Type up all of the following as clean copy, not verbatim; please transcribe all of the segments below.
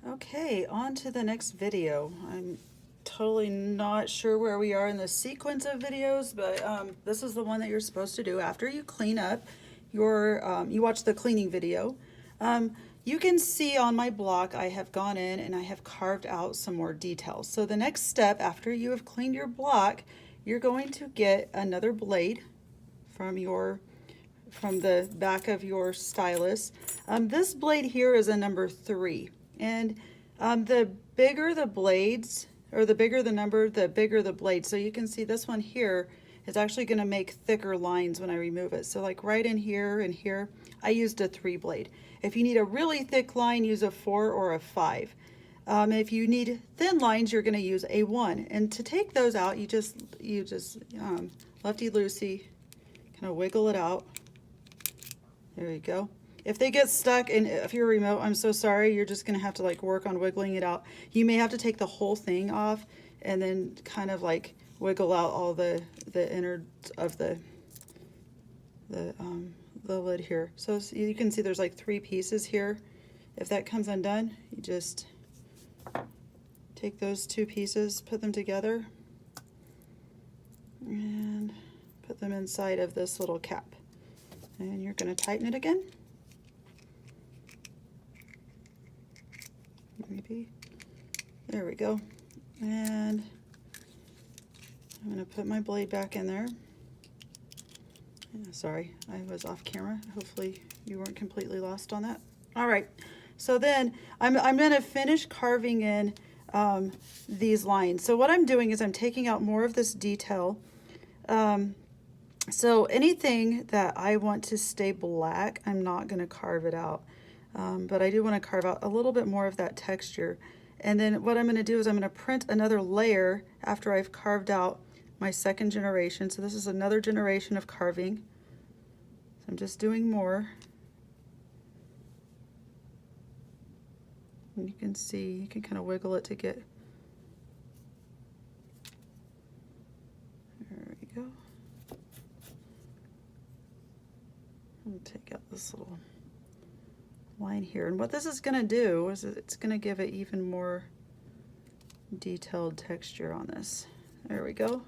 Okay, on to the next video. I'm totally not sure where we are in the sequence of videos, but this is the one that you're supposed to do after you clean up your, you watch the cleaning video. You can see on my block I have gone in and I have carved out some more details. So the next step after you have cleaned your block, you're going to get another blade from the back of your stylus. This blade here is a number 3, and the bigger the blades, or the bigger the number, the bigger the blade. So you can see this one here is actually going to make thicker lines when I remove it. So like right in here and here, I used a 3 blade. If you need a really thick line, use a 4 or a 5. If you need thin lines, you're going to use a 1. And to take those out, you just lefty-loosey, kind of wiggle it out. There you go. If they get stuck, and if you're remote, I'm so sorry, you're just going to have to like work on wiggling it out. You may have to take the whole thing off and then kind of like wiggle out all the innards of the lid here. So you can see there's like 3 pieces here. If that comes undone, you just take those 2 pieces, put them together, and put them inside of this little cap. And you're going to tighten it again. Maybe. There we go. And I'm going to put my blade back in there. Sorry, I was off camera. Hopefully you weren't completely lost on that. All right. So then I'm going to finish carving in these lines. So what I'm doing is I'm taking out more of this detail. So anything that I want to stay black, I'm not going to carve it out. But I do want to carve out a little bit more of that texture. And then what I'm going to do is I'm going to print another layer after I've carved out my second generation. So this is another generation of carving. So I'm just doing more. And you can see, you can kind of wiggle it to get, there we go. I'll take out this little line here. And what this is going to do is it's going to give it even more detailed texture on this. There we go.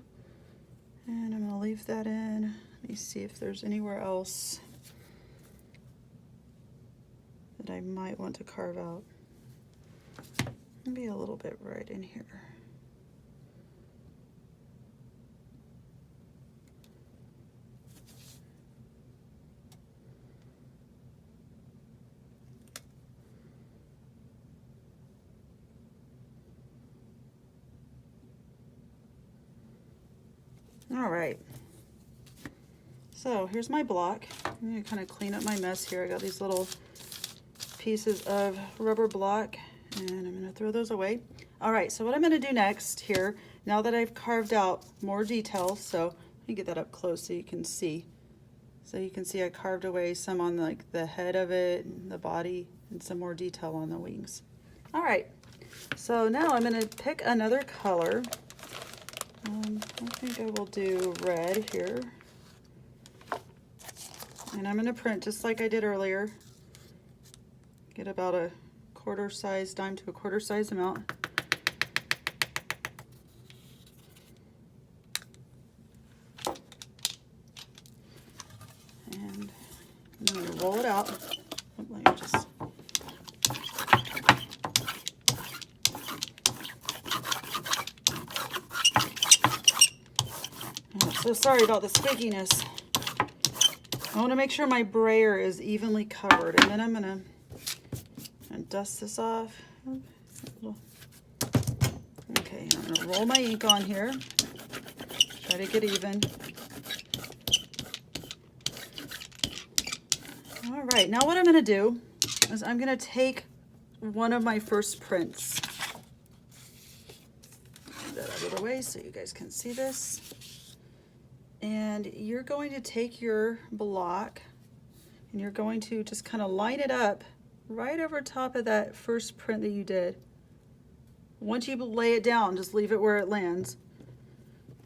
And I'm going to leave that in. Let me see if there's anywhere else that I might want to carve out. Maybe a little bit right in here. All right, so here's my block. I'm going to kind of clean up my mess here. I got these little pieces of rubber block, and I'm going to throw those away. All right, so what I'm going to do next here, now that I've carved out more details, so let me get that up close so you can see. So you can see I carved away some on like the head of it, and the body, and some more detail on the wings. All right, so now I'm going to pick another color. I think I will do red here. And I'm going to print just like I did earlier. Get about a quarter size dime to a quarter size amount. And I'm going to roll it out. Let me just... So sorry about the stickiness. I want to make sure my brayer is evenly covered, and then I'm going to dust this off. Okay, I'm going to roll my ink on here. Try to get even. All right, now what I'm going to do is I'm going to take one of my first prints. Move that out of the way so you guys can see this. And you're going to take your block and you're going to just kind of line it up right over top of that first print that you did. Once you lay it down, just leave it where it lands.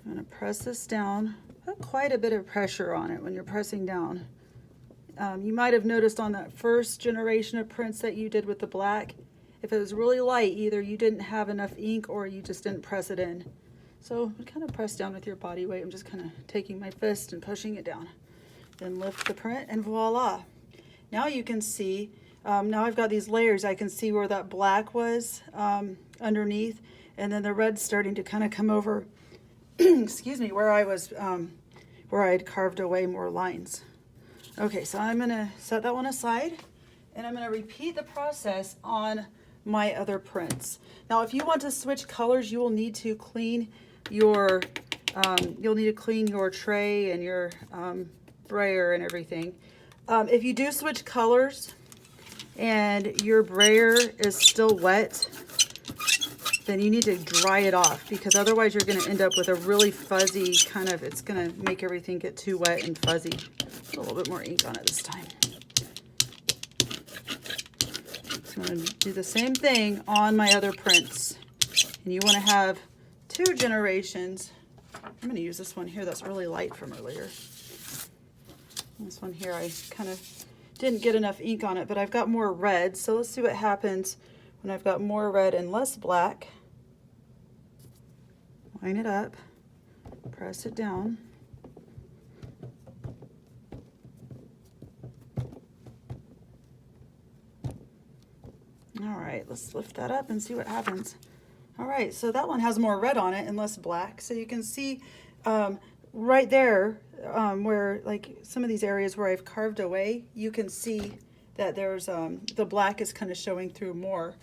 I'm going to press this down. Put quite a bit of pressure on it when you're pressing down. You might have noticed on that first generation of prints that you did with the black, If it was really light, either you didn't have enough ink or you just didn't press it in. So kind of press down with your body weight. I'm just kind of taking my fist and pushing it down. Then lift the print and voila. Now you can see, now I've got these layers. I can see where that black was underneath, and then the red's starting to kind of come over, excuse me, where I was, where I had carved away more lines. Okay, so I'm gonna set that one aside, and I'm gonna repeat the process on my other prints. Now, if you want to switch colors, you will need to clean your, tray and your brayer and everything. If you do switch colors and your brayer is still wet, then you need to dry it off, because otherwise you're going to end up with a really fuzzy kind of, it's going to make everything get too wet and fuzzy. Put a little bit more ink on it this time. So I'm going to do the same thing on my other prints. And you want to have 2 generations. I'm going to use this one here that's really light from earlier. This one here, I kind of didn't get enough ink on it, but I've got more red. So let's see what happens when I've got more red and less black. Line it up, press it down. All right, let's lift that up and see what happens. All right, so that one has more red on it and less black. So you can see right there where, like, some of these areas where I've carved away, you can see that there's the black is kind of showing through more.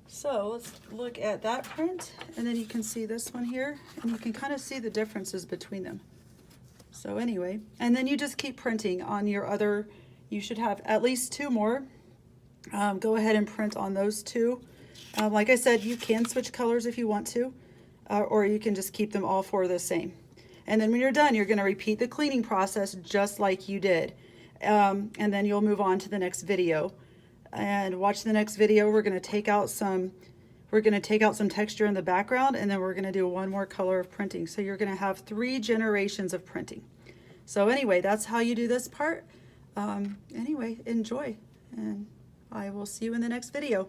So let's look at that print, and then you can see this one here, and you can kind of see the differences between them. So anyway, and then you just keep printing on your other, you should have at least 2 more. Go ahead and print on those 2. Like I said, you can switch colors if you want to, or you can just keep them all 4 the same. And then when you're done, you're going to repeat the cleaning process just like you did. And then you'll move on to the next video. And watch the next video. We're going to take out some texture in the background, and then we're going to do 1 more color of printing. So you're going to have 3 generations of printing. So anyway, that's how you do this part. Anyway, enjoy, and I will see you in the next video.